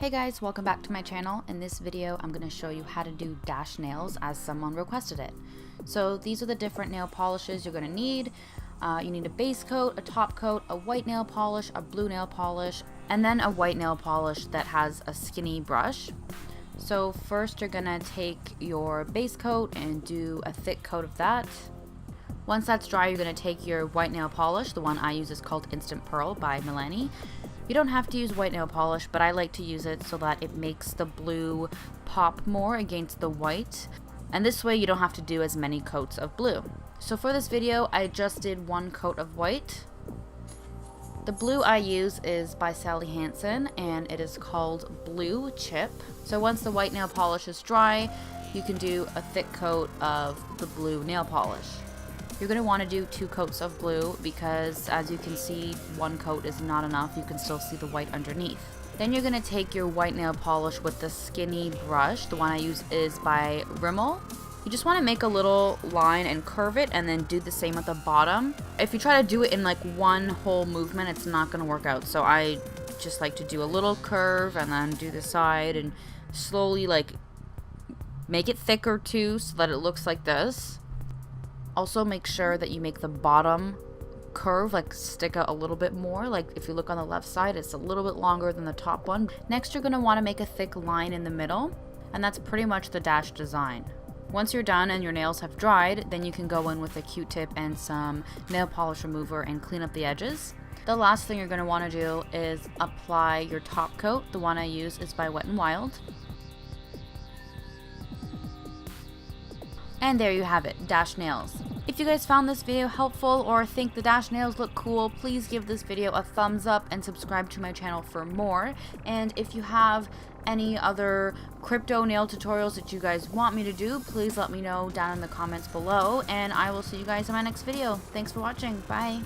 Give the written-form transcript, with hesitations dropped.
Hey guys, welcome back to my channel. In this video, I'm going to show you how to do dash nails as someone requested it. So these are the different nail polishes you're going to need. You need a base coat, a top coat, a white nail polish, a blue nail polish, and then a white nail polish that has a skinny brush. So first you're going to take your base coat and do a thick coat of that. Once that's dry, you're going to take your white nail polish. The one I use is called Instant Pearl by Milani. You don't have to use white nail polish, but I like to use it so that it makes the blue pop more against the white. And this way you don't have to do as many coats of blue. So for this video, I just did one coat of white. The blue I use is by Sally Hansen, and it is called Blue Chip. So once the white nail polish is dry, you can do a thick coat of the blue nail polish. You're going to want to do 2 coats of blue because, as you can see, 1 coat is not enough. You can still see the white underneath. Then you're going to take your white nail polish with the skinny brush. The one I use is by Rimmel. You just want to make a little line and curve it and then do the same at the bottom. If you try to do it in like one whole movement, it's not going to work out. So I just like to do a little curve and then do the side and slowly like make it thicker too so that it looks like this. Also make sure that you make the bottom curve like stick out a little bit more. Like if you look on the left side, it's a little bit longer than the top one. Next, you're going to want to make a thick line in the middle, and that's pretty much the dash design. Once you're done and your nails have dried, then you can go in with a Q-tip and some nail polish remover and clean up the edges. The last thing you're going to want to do is apply your top coat. The one I use is by Wet n Wild. And there you have it, dash nails. If you guys found this video helpful or think the dash nails look cool, please give this video a thumbs up and subscribe to my channel for more. And if you have any other crypto nail tutorials that you guys want me to do, please let me know down in the comments below, and I will see you guys in my next video. Thanks for watching. Bye.